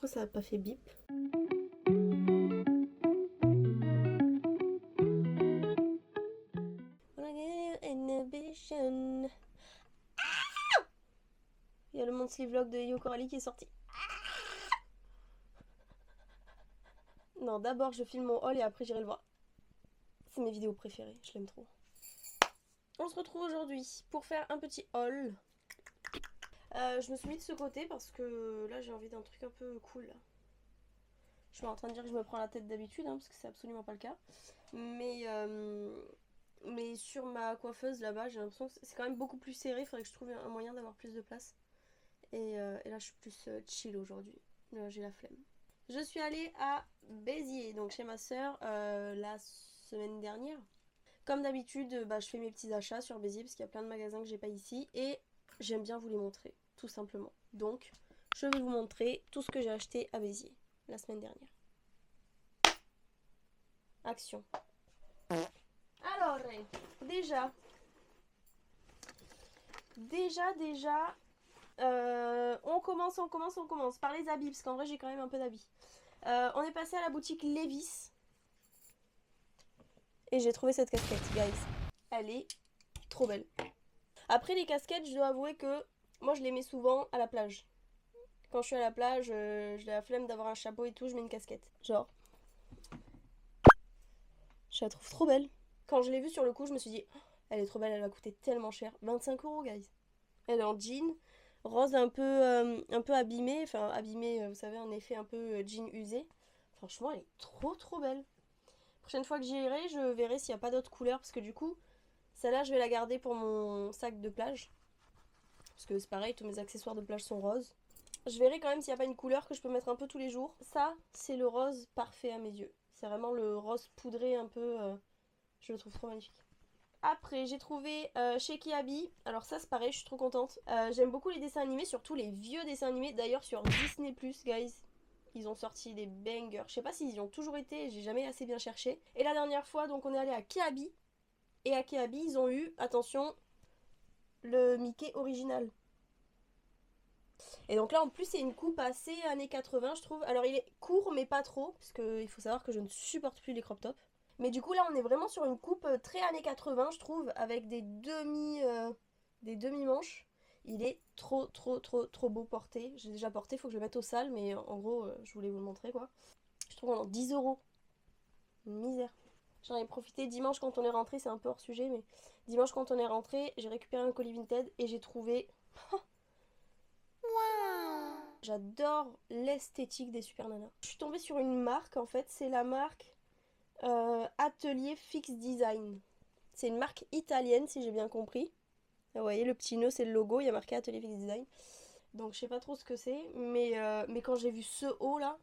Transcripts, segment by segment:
Pourquoi ça n'a pas fait bip? Inhibition. Il y a le monthly vlog de Yo Coralie qui est sorti. Non, d'abord je filme mon haul et après j'irai le voir. C'est mes vidéos préférées, je l'aime trop. On se retrouve aujourd'hui pour faire un petit haul. Je me suis mis de ce côté parce que là j'ai envie d'un truc un peu cool. Là. Je suis en train de dire que je me prends la tête d'habitude, parce que c'est absolument pas le cas. Mais sur ma coiffeuse là-bas, j'ai l'impression que c'est quand même beaucoup plus serré. Il faudrait que je trouve un moyen d'avoir plus de place. Et là je suis plus chill aujourd'hui. J'ai la flemme. Je suis allée à Béziers, donc chez ma soeur, la semaine dernière. Comme d'habitude, je fais mes petits achats sur Béziers parce qu'il y a plein de magasins que j'ai pas ici. Et j'aime bien vous les montrer, tout simplement. Donc, je vais vous montrer tout ce que j'ai acheté à Béziers la semaine dernière. Action. Alors, déjà, on commence par les habits, parce qu'en vrai j'ai quand même un peu d'habits. On est passé à la boutique Levi's. Et j'ai trouvé cette casquette, guys. Elle est trop belle. Après les casquettes, je dois avouer que moi je les mets souvent à la plage. Quand je suis à la plage, j'ai la flemme d'avoir un chapeau et tout, je mets une casquette. Genre. Je la trouve trop belle. Quand je l'ai vue sur le coup, je me suis dit, oh, elle est trop belle, elle va coûter tellement cher. 25 €, guys. Elle est en jean, rose un peu abîmée. Enfin, abîmée, vous savez, un effet un peu jean usé. Franchement, elle est trop belle. Prochaine fois que j'irai, je verrai s'il n'y a pas d'autres couleurs. Parce que du coup, celle-là, je vais la garder pour mon sac de plage. Parce que c'est pareil, tous mes accessoires de plage sont roses. Je verrai quand même s'il n'y a pas une couleur que je peux mettre un peu tous les jours. Ça, c'est le rose parfait à mes yeux. C'est vraiment le rose poudré un peu. Je le trouve trop magnifique. Après, j'ai trouvé chez Kiabi. Alors ça, c'est pareil, je suis trop contente. J'aime beaucoup les dessins animés, surtout les vieux dessins animés. D'ailleurs, sur Disney+, guys, ils ont sorti des bangers. Je sais pas s'ils y ont toujours été, j'ai jamais assez bien cherché. Et la dernière fois, donc on est allé à Kiabi. Et à Kiabi, ils ont eu, attention, le Mickey original. Et donc là, en plus, c'est une coupe assez années 80, je trouve. Alors, il est court, mais pas trop, parce qu'il faut savoir que je ne supporte plus les crop tops. Mais du coup, là, on est vraiment sur une coupe très années 80, je trouve, avec des demi-manches. Il est trop beau porté. J'ai déjà porté, il faut que je le mette au sale, mais en gros, je voulais vous le montrer, quoi. Je trouve en 10 €. Misère. J'en ai profité dimanche quand on est rentré, c'est un peu hors sujet, mais dimanche quand on est rentré, j'ai récupéré un colis Vinted et j'ai trouvé... J'adore l'esthétique des Super Nanas. Je suis tombée sur une marque, en fait, c'est la marque Atelier Fix Design. C'est une marque italienne, si j'ai bien compris. Vous voyez, le petit nœud, c'est le logo, il y a marqué Atelier Fix Design. Donc je sais pas trop ce que c'est, mais quand j'ai vu ce haut là,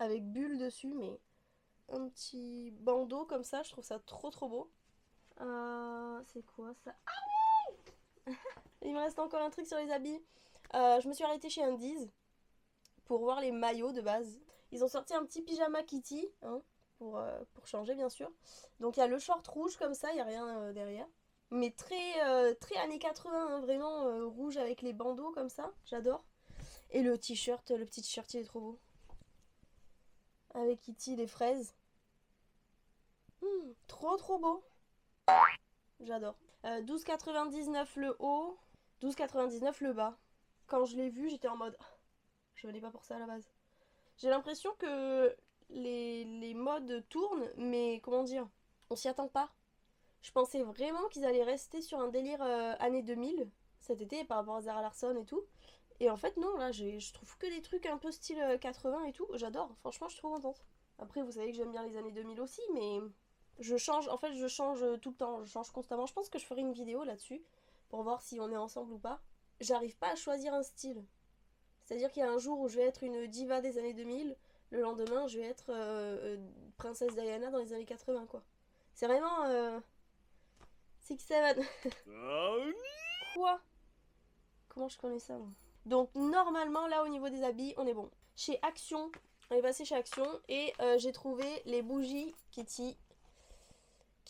avec bulle dessus, mais un petit bandeau comme ça, je trouve ça trop beau. C'est quoi ça? Il me reste encore un truc sur les habits. Je me suis arrêtée chez Undies pour voir les maillots de base. Ils ont sorti un petit pyjama Kitty, pour changer bien sûr. Donc il y a le short rouge comme ça, il n'y a rien derrière. Mais très années 80, vraiment rouge avec les bandeaux comme ça, j'adore. Et le petit t-shirt il est trop beau. Avec Kitty, les fraises. Trop beau. J'adore. 12,99 le haut, 12,99 le bas. Quand je l'ai vu, j'étais en mode... Je venais pas pour ça à la base. J'ai l'impression que les modes tournent, mais comment dire, on s'y attend pas. Je pensais vraiment qu'ils allaient rester sur un délire années 2000 cet été par rapport à Zara Larsson et tout. Et en fait non, là je trouve que des trucs un peu style 80 et tout. J'adore, franchement je suis trop contente. Après vous savez que j'aime bien les années 2000 aussi, mais je change tout le temps, je change constamment. Je pense que je ferai une vidéo là-dessus pour voir si on est ensemble ou pas. J'arrive pas à choisir un style. C'est-à-dire qu'il y a un jour où je vais être une diva des années 2000, le lendemain je vais être princesse Diana dans les années 80 quoi. C'est vraiment 6-7. Quoi? Comment je connais ça moi? Donc normalement là au niveau des habits on est bon. Chez Action, on est passé chez Action et j'ai trouvé les bougies Kitty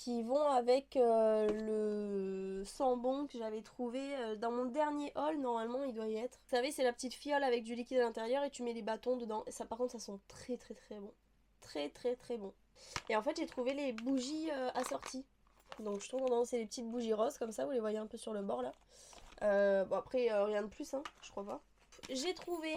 qui vont avec le sambon que j'avais trouvé dans mon dernier haul. Normalement, il doit y être. Vous savez, c'est la petite fiole avec du liquide à l'intérieur et tu mets les bâtons dedans. Et ça, par contre, ça sent très très très bon. Très très très bon. Et en fait, j'ai trouvé les bougies assorties. Donc, je trouve que c'est les petites bougies roses comme ça. Vous les voyez un peu sur le bord là. Bon, après, rien de plus, hein, je crois pas. J'ai trouvé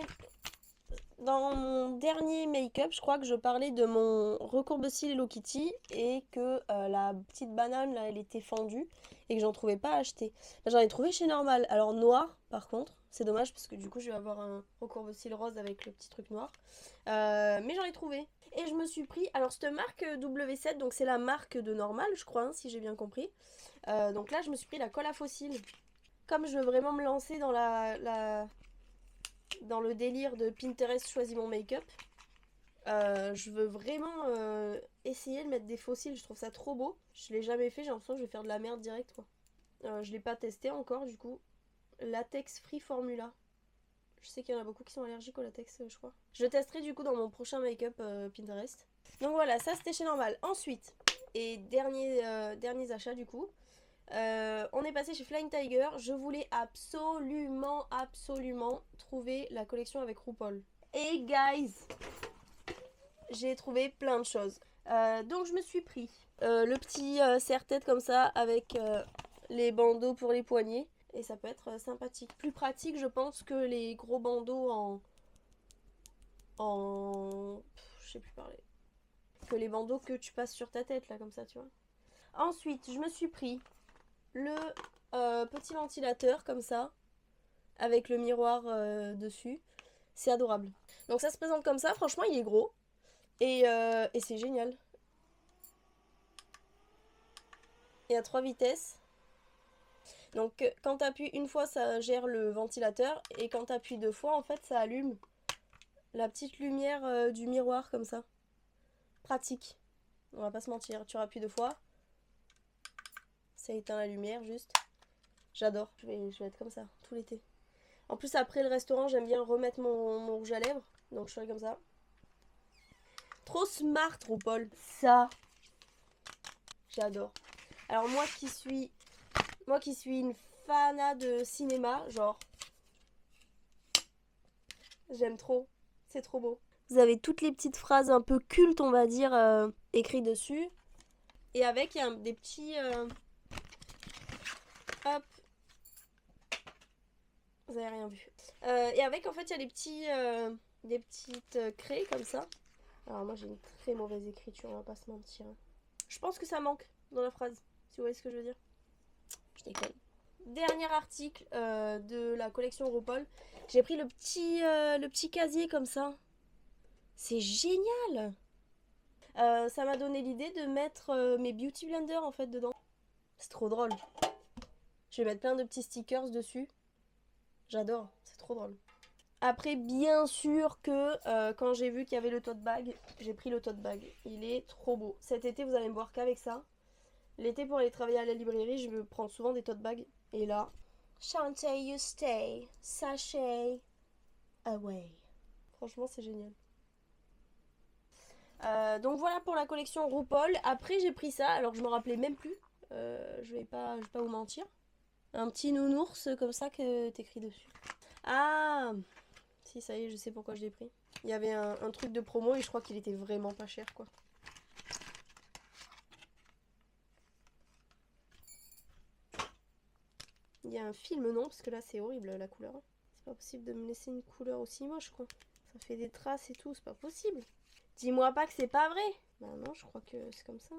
dans mon dernier make-up, je crois que je parlais de mon recourbe-cils Hello Kitty et que la petite banane là elle était fendue et que j'en trouvais pas à acheter. J'en ai trouvé chez Normal. Alors noir par contre, c'est dommage parce que du coup je vais avoir un recourbe-cils rose avec le petit truc noir. Mais j'en ai trouvé. Et je me suis pris, alors cette marque W7, donc c'est la marque de Normal je crois, hein, si j'ai bien compris. Donc là je me suis pris la colle à fossiles. Comme je veux vraiment me lancer dans dans le délire de Pinterest choisis mon make-up, je veux vraiment essayer de mettre des fossiles, je trouve ça trop beau. Je l'ai jamais fait, j'ai l'impression que je vais faire de la merde direct quoi. Je l'ai pas testé encore du coup. Latex Free Formula. Je sais qu'il y en a beaucoup qui sont allergiques au latex, je crois. Je le testerai du coup dans mon prochain make-up Pinterest. Donc voilà, ça c'était chez Normal. Ensuite, et derniers achats du coup, on est passé chez Flying Tiger. Je voulais absolument trouver la collection avec RuPaul. Et guys, j'ai trouvé plein de choses. Donc je me suis pris le petit serre-tête comme ça avec les bandeaux pour les poignets. Et ça peut être sympathique. Plus pratique je pense que les gros bandeaux je sais plus parler. Que les bandeaux que tu passes sur ta tête là comme ça tu vois. Ensuite je me suis pris le petit ventilateur comme ça avec le miroir dessus. C'est adorable. Donc ça se présente comme ça, franchement il est gros et c'est génial. Et à 3 vitesses. Donc quand tu appuies une fois ça gère le ventilateur et quand tu appuies 2 fois en fait ça allume la petite lumière du miroir comme ça. Pratique. On va pas se mentir, tu appuies 2 fois. Ça éteint la lumière juste. J'adore, je vais être comme ça tout l'été. En plus après le restaurant j'aime bien remettre mon rouge à lèvres. Donc je ferai comme ça. Trop smart RuPaul. Ça, j'adore. Alors moi qui suis une fanat de cinéma, genre j'aime trop. C'est trop beau. Vous avez toutes les petites phrases un peu cultes on va dire écrites dessus. Et avec il y a des petits hop. Vous avez rien vu. Et avec en fait il y a des petites craies comme ça. Alors moi j'ai une très mauvaise écriture, on va pas se mentir. Je pense que ça manque dans la phrase, si vous voyez ce que je veux dire. Je déconne. Dernier article de la collection RuPaul. J'ai pris le petit casier comme ça. C'est génial. Ça m'a donné l'idée de mettre mes beauty blenders en fait dedans. C'est trop drôle. Je vais mettre plein de petits stickers dessus. J'adore, c'est trop drôle. Après, bien sûr que quand j'ai vu qu'il y avait le tote bag, j'ai pris le tote bag. Il est trop beau. Cet été, vous allez me voir qu'avec ça. L'été, pour aller travailler à la librairie, je me prends souvent des tote bags. Et là, Shantae, you stay, sachet away. Franchement, c'est génial. Donc voilà pour la collection RuPaul. Après, j'ai pris ça. Alors, je me rappelais même plus. Je vais pas vous mentir. Un petit nounours comme ça que t'écris dessus. Ah, si, ça y est, je sais pourquoi je l'ai pris. Il y avait un truc de promo et je crois qu'il était vraiment pas cher, quoi. Il y a un film, non? Parce que là, c'est horrible, la couleur. C'est pas possible de me laisser une couleur aussi moche, quoi. Ça fait des traces et tout, c'est pas possible. Dis-moi pas que c'est pas vrai. Bah non, je crois que c'est comme ça. Hein.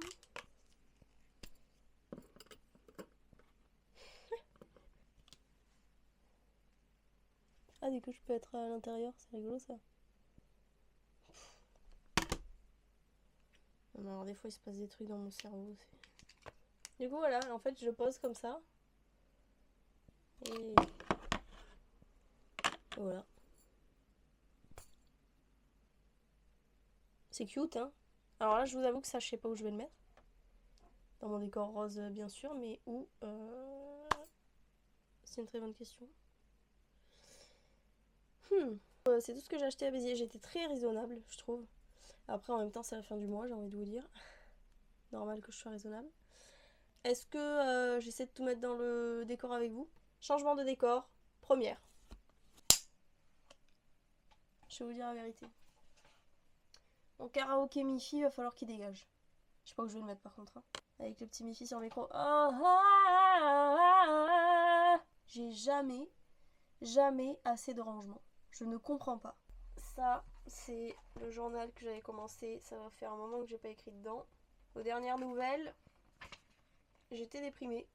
Ah, du coup, je peux être à l'intérieur, c'est rigolo ça. Non, alors, des fois, il se passe des trucs dans mon cerveau. Du coup, voilà, en fait, je pose comme ça. Et voilà. C'est cute, hein. Alors là, je vous avoue que ça, je sais pas où je vais le mettre. Dans mon décor rose, bien sûr, mais où c'est une très bonne question. C'est tout ce que j'ai acheté à Béziers. J'étais très raisonnable, je trouve. Après, en même temps, c'est la fin du mois, j'ai envie de vous dire. Normal que je sois raisonnable. Est-ce que j'essaie de tout mettre dans le décor avec vous? Changement de décor, première. Je vais vous dire la vérité. Mon karaoké Mifi, va falloir qu'il dégage. Je sais pas où je vais le mettre par contre. Hein. Avec le petit Mifi sur le micro. J'ai jamais assez de rangement. Je ne comprends pas. Ça, c'est le journal que j'avais commencé. Ça va faire un moment que j'ai pas écrit dedans. Aux dernières nouvelles, j'étais déprimée.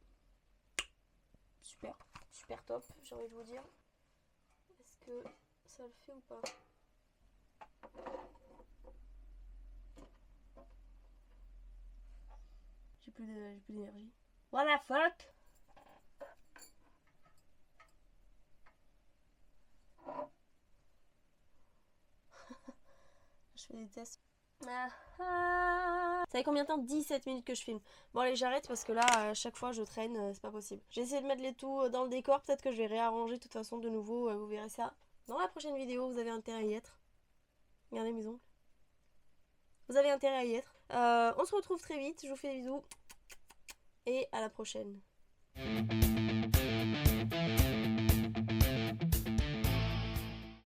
Super, super top, j'ai envie de vous dire. Est-ce que ça le fait ou pas? J'ai plus d'énergie. What the fuck? Je fais des tests. Ça fait combien de temps? 17 minutes que je filme. Bon allez, j'arrête parce que là à chaque fois je traîne, c'est pas possible. J'ai essayé de mettre les tout dans le décor, peut-être que je vais réarranger de toute façon de nouveau, vous verrez ça dans la prochaine vidéo, vous avez intérêt à y être. Regardez mes ongles. Vous avez intérêt à y être. On se retrouve très vite, je vous fais des bisous et à la prochaine.